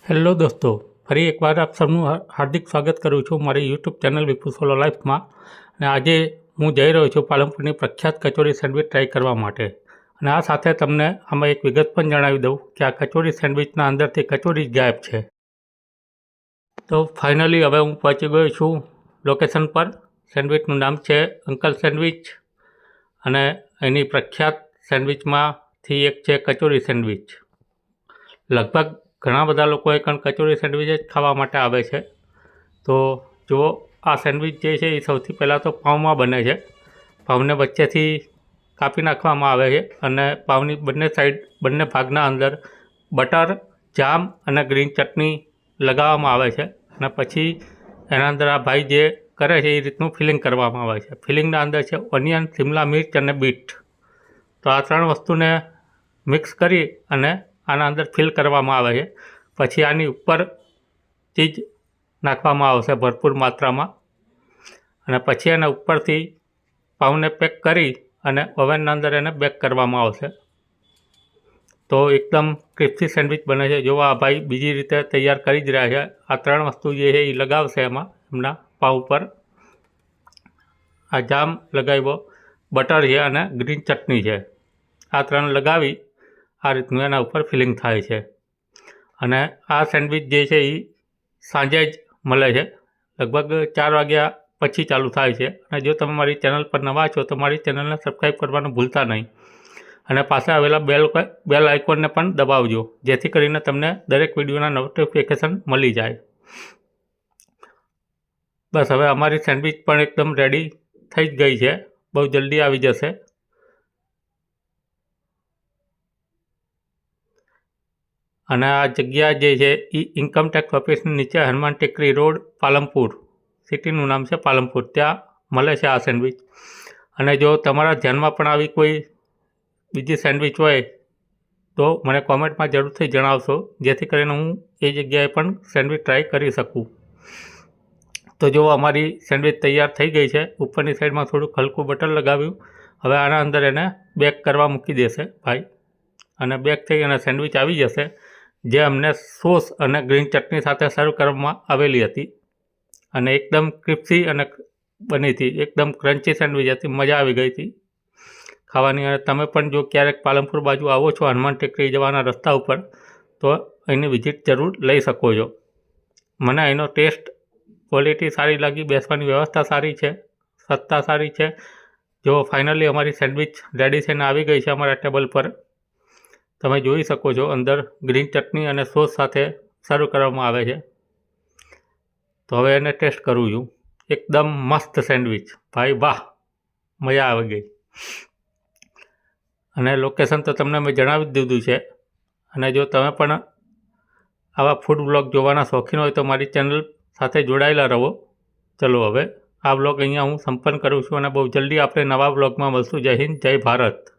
Hello દોસ્તો, ફરી એકવાર આપ સૌનું હાર્દિક સ્વાગત કરું છું મારી યુટ્યુબ ચેનલ વિપુ સોલો લાઈફમાં. અને આજે હું જઈ રહ્યો છું પાલનપુરની પ્રખ્યાત કચોરી સેન્ડવિચ ટ્રાય કરવા માટે. અને આ સાથે તમને આમાં એક વિગત પણ જણાવી દઉં કે આ કચોરી સેન્ડવિચના અંદરથી કચોરી જ ગાયબ છે. તો ફાઇનલી હવે હું પહોંચી ગયો છું લોકેશન પર. સેન્ડવિચનું નામ છે અંકલ સેન્ડવિચ અને એની પ્રખ્યાત સેન્ડવિચમાંથી એક છે કચોરી સેન્ડવિચ. લગભગ ઘણા બધા લોકો એકણ કચોરી સેન્ડવિચ જ ખાવા માટે આવે છે. તો જુઓ, આ સેન્ડવિચ જે છે એ સૌથી પહેલાં તો પાઉંમાં બને છે. પાઉંને વચ્ચેથી કાપી નાખવામાં આવે છે અને પાઉંની બંને ભાગના અંદર બટર, જામ અને ગ્રીન ચટણી લગાવવામાં આવે છે. અને પછી એના અંદર આ ભાઈ જે કરે છે એ રીતનું ફિલિંગ કરવામાં આવે છે. ફિલિંગના અંદર છે ઓનિયન, શિમલા મિર્ચ અને બીટ. તો આ ત્રણ વસ્તુને મિક્સ કરી અને આના અંદર ફિલ કરવામાં આવે છે. પછી આની ઉપર ચીઝ નાખવામાં આવશે ભરપૂર માત્રામાં અને પછી એના ઉપરથી પાઉંને પેક કરી અને ઓવનના અંદર એને બેક કરવામાં આવશે. તો એકદમ ક્રિસ્પી સેન્ડવિચ બને છે. જો આ ભાઈ બીજી રીતે તૈયાર કરી જ રહ્યા છે. આ ત્રણ વસ્તુ જે છે એ લગાવશે એમાં એમના પાઉં પર. આ જામ લગાવ્યો, બટર છે અને ગ્રીન ચટણી છે. આ ત્રણ લગાવી આ રીતનું એના ઉપર ફિલિંગ થાય છે. અને આ સેન્ડવિચ જે છે એ સાંજે જ મળે છે, લગભગ 4 વાગ્યા પછી ચાલુ થાય છે. અને જો તમે મારી ચેનલ પર નવા છો તો મારી ચેનલને સબસ્ક્રાઈબ કરવાનું ભૂલતા નહીં અને પાસે આવેલા બેલ આઇકોનને પણ દબાવજો, જેથી કરીને તમને દરેક વિડીયોના નોટિફિકેશન મળી જાય. બસ હવે અમારી સેન્ડવિચ પણ એકદમ રેડી થઈ જ ગઈ છે, બહુ જલ્દી આવી જશે. અને આ જગ્યા જે છે એ ઇન્કમટેક્સ ઓફિસની નીચે હનુમાન ટેકરી રોડ, પાલનપુર. સિટીનું નામ છે પાલનપુર. ત્યાં મળે છે આ સેન્ડવિચ. અને જો તમારા ધ્યાનમાં પણ આવી કોઈ બીજી સેન્ડવિચ હોય તો મને કોમેન્ટમાં જરૂરથી જણાવશો, જેથી કરીને હું એ જગ્યાએ પણ સેન્ડવિચ ટ્રાય કરી શકું. તો જો અમારી સેન્ડવિચ તૈયાર થઈ ગઈ છે. ઉપરની સાઈડમાં થોડુંક હલકું બટર લગાવ્યું. હવે આના અંદર એને બેક કરવા મૂકી દેશે ભાઈ અને બેક થઈ અને સેન્ડવિચ આવી જશે, જે અમને સોસ અને ગ્રીન ચટણી સાથે સર્વ કરવામાં આવેલી હતી. અને એકદમ ક્રિસ્પી અને બની હતી, એકદમ ક્રન્ચી સેન્ડવિચ હતી. મજા આવી ગઈ હતી ખાવાની. અને તમે પણ જો ક્યારેક પાલનપુર બાજુ આવો છો હનુમાન ટેકરી જવાના રસ્તા ઉપર તો એની વિઝિટ જરૂર લઈ શકો છો. મને એનો ટેસ્ટ, ક્વોલિટી સારી લાગી, બેસવાની વ્યવસ્થા સારી છે, સસ્તા સારી છે. જો ફાઇનલી અમારી સેન્ડવિચ રેડી થઈને આવી ગઈ છે અમારા ટેબલ પર. તમે જોઈ શકો છો અંદર ગ્રીન ચટણી અને સોસ સાથે સર્વ કરવામાં આવે છે. તો હવે એને ટેસ્ટ કરું છું. એકદમ મસ્ત સેન્ડવિચ ભાઈ, વાહ, મજા આવી ગઈ. અને લોકેશન તો તમને મેં જણાવી જ દીધું છે. અને જો તમે પણ આવા ફૂડ વ્લોગ જોવાના શોખીન હોય તો મારી ચેનલ સાથે જોડાયેલા રહો. ચલો હવે આ વ્લોગ અહીંયા હું સંપન્ન કરું છું અને બહુ જલ્દી આપણે નવા વ્લોગમાં મળશું. જય હિન્દ, જય ભારત.